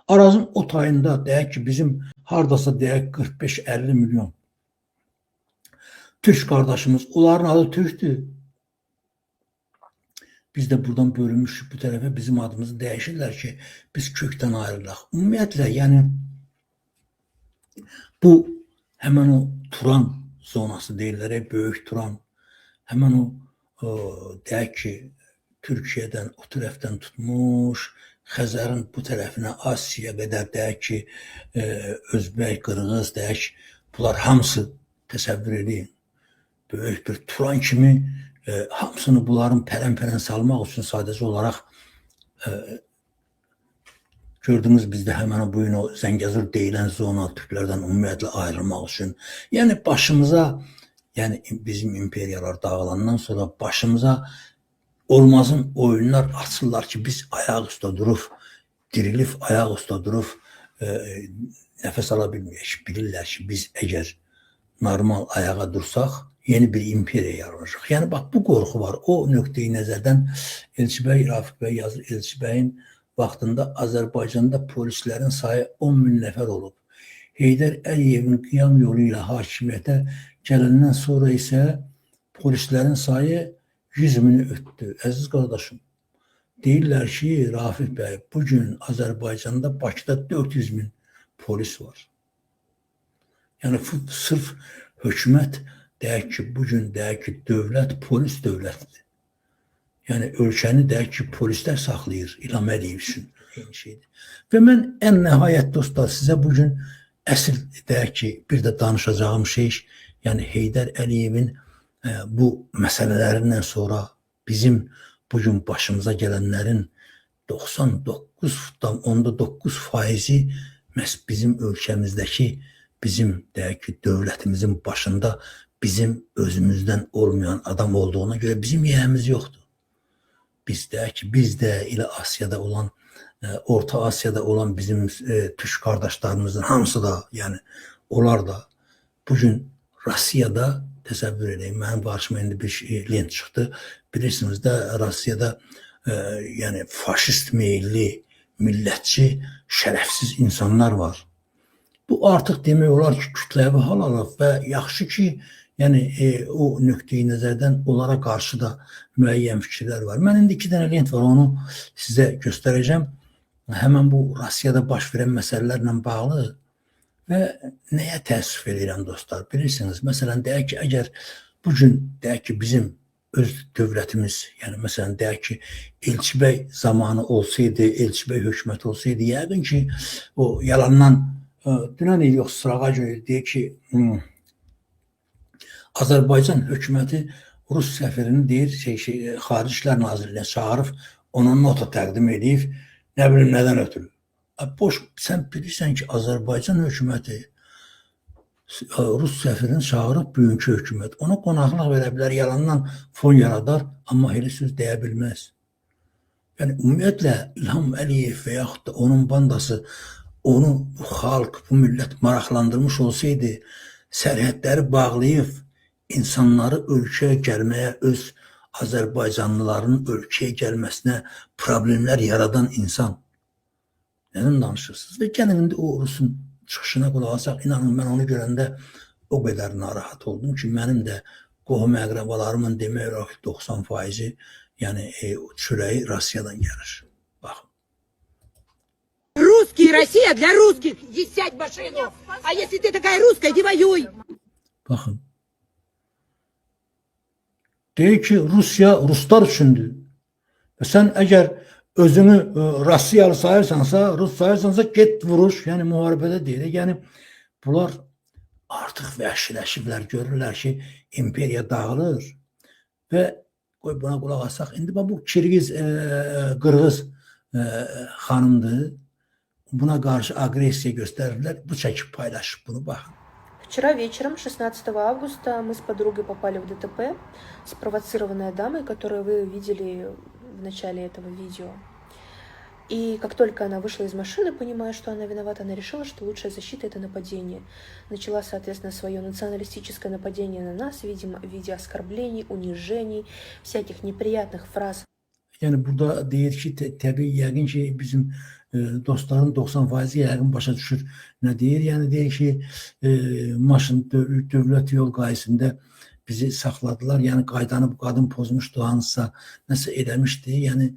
Arazın o tayında deyək ki, bizim hardasa deyək 45-50 milyon Türk qardaşımız, onların adı Türkdür. Biz də buradan bölünmüşük bu tərəfə, bizim adımızı dəyişirlər ki, biz kökdən ayrılaq. Ümumiyyətlə, yəni bu həmən o Turan zonası deyirlər, böyük Turan, həmən o deyək ki, Türkiyədən o tərəfdən tutmuş, Xəzərin bu tərəfinə, Asiya qədər deyək ki, Özbək, Qırğız deyək, bunlar hamısı təsəvvür edin. Böyük bir Turan kimi hamısını bunların pərən-pərən salmaq üçün sadəcə olaraq gördüyünüz bizdə həmən bu gün o Zəngəzur deyilən zona Türklərdən ümumiyyətlə ayrılmaq üçün. Yəni başımıza, yəni bizim imperiyalar dağılandan sonra başımıza olmazın oyunlar açırlar ki, biz ayaq üstə durub, dirilib ayaq üstə durub nəfəs ala bilməyək. Bilirlər ki, biz əgər normal ayağa dursaq, yeni bir imperiya yaranacaq. Yəni, bax, bu qorxu var. O nöqteyi nəzərdən Elçibəy, Rafiq bəy yazır, Elçibəyin vaxtında Azərbaycanda polislərin sayı 10 min nəfər olub. Heydər Əliyevin qiyam yolu ilə hakimiyyətə gələndən sonra isə polislərin sayı 100 mini ötdü. Əziz qardaşım, deyirlər ki, Rafiq bəy, bugün Azərbaycanda Bakıda 400 min polis var. Yəni, sırf hökumət deyək ki, bugün deyək ki, dövlət polis dövlətidir. Yəni, ölkəni deyək ki, polislər saxlayır İlham Əliyev üçün. Eyni şeydir. Və mən ən nəhayət dostlar, sizə bugün əsl deyək ki, bir də danışacağım şey, yəni Heydər Əliyevin bu məsələlərindən sonra bizim bugün başımıza gələnlərin 99,9% məhz bizim ölkəmizdəki, bizim deyək ki, dövlətimizin başında bizim özümüzdən olmayan adam olduğuna görə bizim yiyəmiz yoxdur. Biz deyək ki, biz də elə Asiyada olan, Orta Asiyada olan bizim Türk qardaşlarımızın hamısı da, yəni onlar da bugün Rusiyada təsəvvür edeyim, mənim qarşıma indi bir lent çıxdı. Bilirsiniz də, Rusiyada yəni faşist meyilli, millətçi, şərəfsiz insanlar var. Bu artıq demək olar ki, kütləvi hal alıb və yaxşı ki, yəni o nöqteyi nəzərdən onlara qarşı da müəyyən fikirlər var. Mən indi 2 dənə lent var, onu sizə göstərəcəm. Həmən bu Rusiyada baş verən məsələlərlə bağlı və nəyə təəssüf edirəm dostlar, bilirsiniz. Məsələn, deyək ki, əgər bugün deyək ki, bizim öz dövlətimiz, yəni məsələn, deyək ki, Elçibəy zamanı olsaydı, Elçibəy hökuməti olsaydı, yəqin ki, o yalandan dünən il yox, sırağa görə deyək ki, Azərbaycan hökuməti Rus səfirini deyir, Xarici İşlər Nazirliyinə çağırıb, ona nota təqdim edib, nə bilim, nədən ötürü. Boş, sən bilirsən ki, Azərbaycan hökuməti Rus səfirini çağırıb, bugünkü hökumət. Ona qonaqlıq verə bilər, yalandan fon yaradar, amma elə söz deyə bilməz. Yəni, ümumiyyətlə, İlham Əliyev və yaxud da onun bandası onu bu xalq, bu millət maraqlandırmış olsaydı, sərhədləri bağlayıb, insanları ölkəyə gəlməyə, öz Azərbaycanlıların ölkəyə gəlməsinə problemlər yaradan insan. Nədən danışırsınız? Və gəlin indi o Rusun çıxışına qulaq asaq, inanın, mən onu görəndə o qədər narahat oldum ki, mənim də qohum əqrabalarımın demək olar ki, 90%, yəni çörəyi Rusiyadan gəlir. Baxın. Русские, Россия для русских. Иди сядь в машину. А если ты такая русская, иди воюй. Baxın. Deyir ki, Rusiya Ruslar üçündür. Və sən əgər özünü Rusiyalı sayırsansa, Rus sayırsansa, get vuruş. Yəni, müharibədə deyil. Yəni, bunlar artıq vəhşiləşiblər, görürlər ki, imperiya dağılır. Və qoy buna qulaq asaq. İndi bu Kirgiz, Qırğız xanımdır. Buna qarşı agresiya göstərirlər. Bu çəkib paylaşıb bunu, baxın. Вчера вечером, 16 августа, мы с подругой попали в ДТП, спровоцированное дамой, которую вы видели в начале этого видео. И как только она вышла из машины, понимая, что она виновата, она решила, что лучшая защита — это нападение. Начала, соответственно, свое националистическое нападение на нас, видимо, в виде оскорблений, унижений, всяких неприятных фраз. Yəni burada deyir ki, təbii yəqin ki, bizim dostların 90% yəqin başa düşür nə deyir. Yəni deyir ki, maşın dövlət yol qayısında bizi saxladılar. Yəni qaydanı bu qadın pozmuşdu, hansısa nəsə eləmişdi. Yəni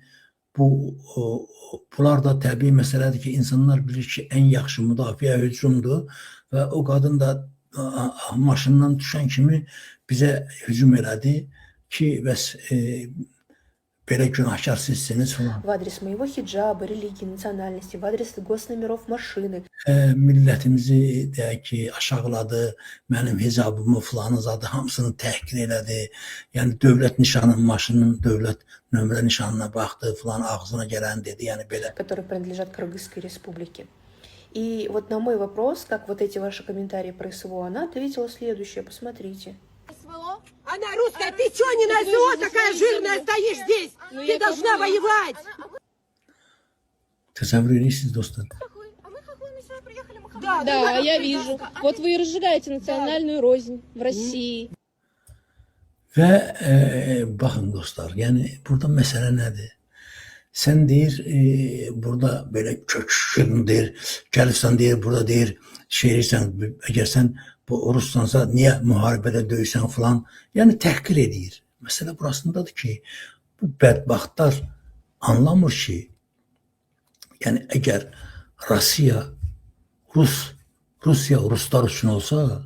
bunlar da təbii məsələdir ki, insanlar bilir ki, ən yaxşı müdafiə hücumdur və o qadın da maşından düşən kimi bizə hücum elədi ki, bəs belə günahkar sizsiniz falan. В addrес моего хиджаба, религии, национальности, в addrес госномеров машины. Millətimizi deyək ki, aşağıladı, mənim hicabımı filanı zadı hamısını təhqir elədi. Yəni dövlət nişanı, maşının dövlət nömrə nişanına baxdı, filan ağzına gələn dedi. Yəni belə. Которые принадлежат Кыргызской республике. И вот на мой вопрос, как вот эти ваши комментарии про СВО, она ответила следующее, посмотрите. Она русская, ты что не на СВО такая жирная стоишь здесь? Ты должна воевать! Təsəvvür edirsiniz dostlar. Да, я вижу. Вот вы и разжигаете национальную рознь в России. Və baxın dostlar, yəni burada məsələ nədir? Sən deyir, burada belə kökşün deyir, gəlirsən deyir, burada deyir, şehirsən, əgər sən bu Russansa niyə müharibədə döysən filan, yəni təhqir edir. Məsələ burasındadır ki, bu bədbaxtlar anlamır ki, yəni əgər Rusiya Ruslar üçün olsa,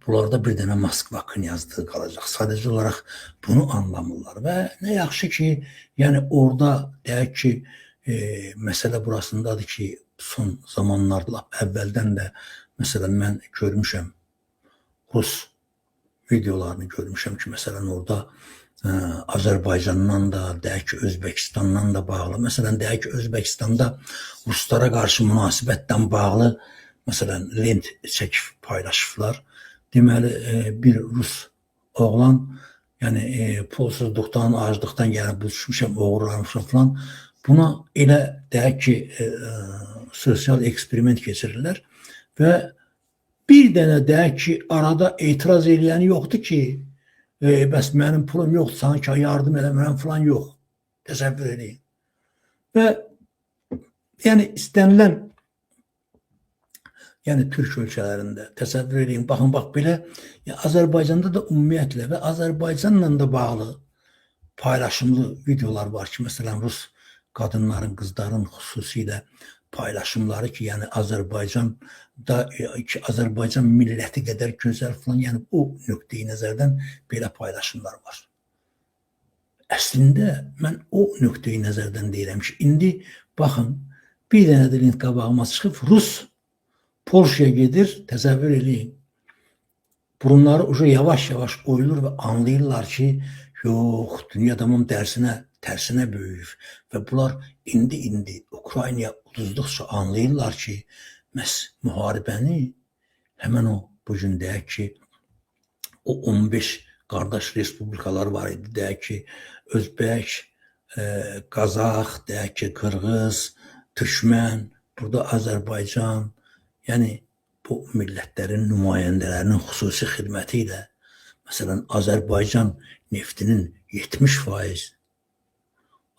bunlarda bir dənə Moskva knyazlığı qalacaq. Sadəcə olaraq bunu anlamırlar və nə yaxşı ki, yəni orada deyək ki, məsələ burasındadır ki, son zamanlarda əvvəldən də məsələn mən görmüşəm, Rus videolarını görmüşəm ki, məsələn orada Azərbaycandan da, deyək ki, Özbəkistandan da bağlı, məsələn deyək ki, Özbəkistanda Ruslara qarşı münasibətdən bağlı, məsələn lent çəkib paylaşıblar. Deməli, bir Rus oğlan, yəni pulsuzluqdan, aclıqdan gəlib düşmüşəm, oğurlanmışam falan. Buna elə deyək ki, sosial eksperiment keçirirlər və bir dənə deyək ki, arada etiraz eləyəni yoxdur ki, bəs mənim pulum yoxdur, sana ki, yardım eləmərəm falan yox. Təsəvvür edin. Və yəni istənilən yəni Türk ölkələrində təsəvvür edin, baxın, bax belə Azərbaycanda da ümumiyyətlə və Azərbaycanla da bağlı paylaşımlı videolar var ki, məsələn Rus qadınların, qızların xüsusilə paylaşımları ki, yəni Azərbaycanda ki, Azərbaycan milləti qədər gözəl falan, yəni o nöqteyi nəzərdən belə paylaşımlar var. Əslində mən o nöqteyi nəzərdən deyirəm ki, indi baxın, bir dənə də link qabağıma çıxıb Rus Polşaya gedir, təsəvvür edin. Burunları ucu yavaş-yavaş oyulur və anlayırlar ki, yox, dünya tamam tərsinə böyüyür. Və bunlar indi Ukraynaya uduzduqca anlayırlar ki, məhz müharibəni həmən o bugün deyək ki, o 15 qardaş respublikalar var idi, deyək ki, Özbək, Qazax, deyək ki, Qırğız, Türkmən, burada Azərbaycan, yəni bu millətlərin nümayəndələrinin xüsusi xidməti ilə, məsələn, Azərbaycan neftinin 70%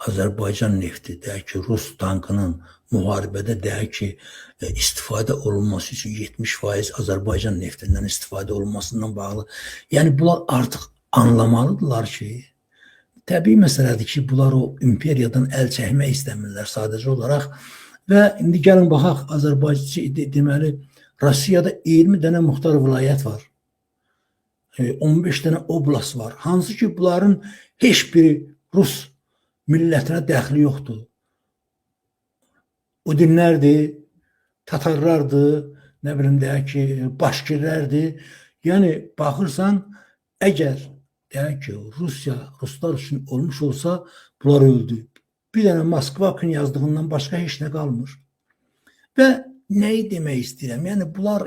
Azərbaycan nefti, deyək ki, Rus tankının müharibədə deyək ki, istifadə olunması üçün 70% Azərbaycan neftindən istifadə olunmasından bağlı. Yəni, bunlar artıq anlamalıdırlar ki, təbii məsələdir ki, bunlar o imperiyadan əl çəkmək istəmirlər sadəcə olaraq. Və indi gəlin baxaq, Azərbaycan deməli, Rusiyada 20 dənə muxtar vilayət var. 15 dənə oblast var. Hansı ki, bunların heç biri Rus millətinə dəxli yoxdur. Udinlərdir, Tatarlardır, nə bilim deyək ki, Başkirlərdir. Yəni, baxırsan, əgər deyək ki, Ruslar üçün olmuş olsa, bunlar öldü. Bir dənə Moskva knyazlığından başqa heç nə qalmır. Və nəyi demək istəyirəm? Yəni, bunlar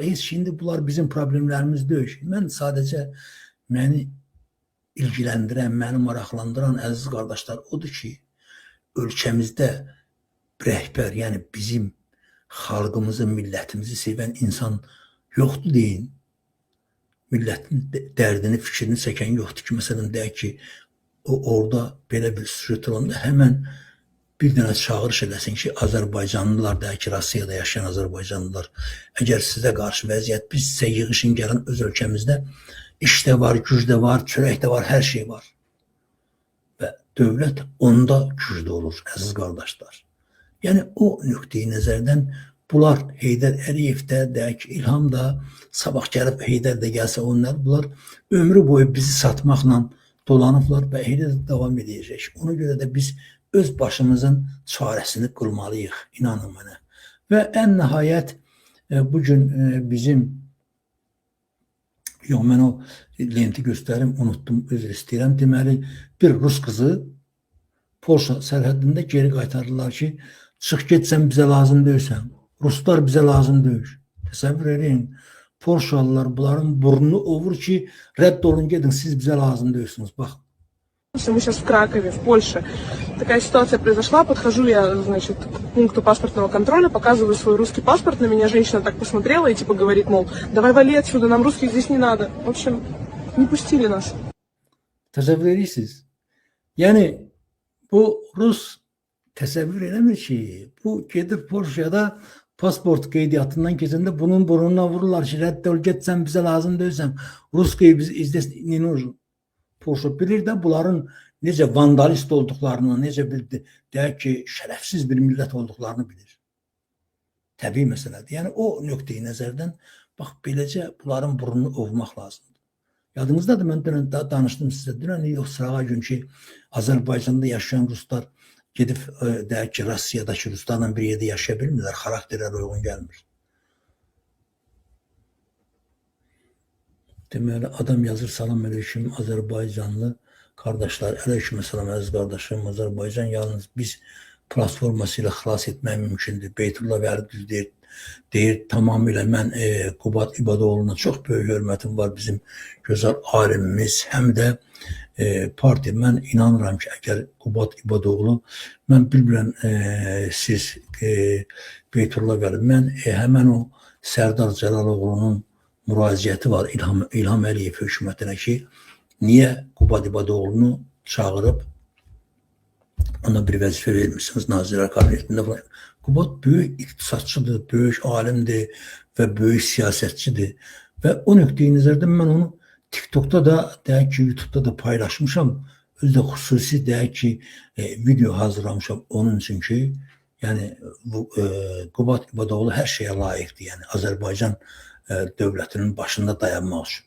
bizim problemlərimiz deyil. Mən sadəcə məni ilgiləndirən, məni maraqlandıran əziz qardaşlar odur ki, ölkəmizdə rəhbər, yəni bizim xalqımızı, millətimizi sevən insan yoxdur deyin. Millətin dərdini, fikrini çəkən yoxdur ki, məsələn, deyək ki, orada belə bir süjet olanda hemen bir dənə çağırış eləsin ki, Azərbaycanlılar da ki, Rusiyada yaşayan Azərbaycanlılar, əgər sizə qarşı vəziyyət biz sizə yığışın gəlin öz ölkəmizdə iş də var, güc də var, çörək də var, hər şey var. Və dövlət onda güclü olur, əziz qardaşlar. Yəni o nöqteyi nəzərdən bunlar Heydər Əliyev də, deyək, İlham da, sabah gəlib Heydər də gəlsə onlar, bunlar ömrü boyu bizi satmaqla dolanıblar və elə də davam edəcək. Ona görə də biz öz başımızın çarəsini qılmalıyıq, inanın mənə. Və ən nəhayət bugün bizim, yox mən o lenti göstərim, unuttum, özür istəyirəm. Deməli, bir Rus qızı Polşa sərhədində geri qaytarırlar ki, çıx getsən bizə lazım deyilsən. Ruslar bizə lazım deyil. Təsəvvür edin, Polşalılar bunların burnunu ovur ki, rədd olun, gedin, siz bizə lazım deyilsiniz. Bax. Мы сейчас в Кракове, в Польше. Такая ситуация произошла. Подхожу я, значит, к пункту паспортного контроля, показываю свой русский паспорт. На меня женщина так посмотрела и типа говорит, мол, давай вали отсюда, нам русских здесь не надо. В общем, не pustили нас. Təsəvvür edirsiniz? Yəni, bu Rus təsəvvür eləmir ki, bu gedir Polşada pasport qeydiyyatından keçəndə bunun burnuna vururlar ki, rədd ol, getsən bizə lazım deyilsən. Rus qeybi izləsin, Polşa bilir də bunların necə vandalist olduqlarını, necə bir, deyək ki, şərəfsiz bir millət olduqlarını bilir. Təbii məsələdir. Yəni, o nöqteyi nəzərdən, bax, beləcə bunların burnunu ovmaq lazımdır. Yadınızdadır, mən dünən danışdım sizə, dünən yox, sırağa gün ki, Azərbaycanda yaşayan Ruslar gedib, deyək ki, Rusiyadakı Ruslarla bir yerdə yaşaya bilmirlər, xarakterlər uyğun gəlmir. Deməli, adam yazır, salam aleyküm, Azərbaycanlı qardaşlar, aleyküm salam, əziz qardaşım, Azərbaycan yalnız biz platforması ilə xilas etmək mümkündür. Beytullah Vəli düz deyir, tamamilə mən Qubat İbadoğlu'na çox böyük hörmətim var, bizim gözəl alimimiz, həm də partiya. Mən inanıram ki, əgər Qubat İbadoğlu, mən bilmirəm siz Beytullah Vəli, mən həmən o Sərdar Cəlaloğlu'nun müraciəti var İlham Əliyev hökumətinə ki, niyə Qubat İbadoğlu'nu çağırıb ona bir vəzifə vermişsiniz Nazirlər Kabinetində. Qubat böyük iqtisadçıdır, böyük alimdir və böyük siyasətçidir. Və o nöqteyi nəzərdən mən onu TikTok'da da, deyək ki, YouTube'da da paylaşmışam. Özdə xüsusi, deyək ki, video hazırlamışam onun üçün ki, yəni Qubat İbadoğlu hər şeyə layiqdir. Yəni Azərbaycan dövlətinin başında dayanmaq üçün.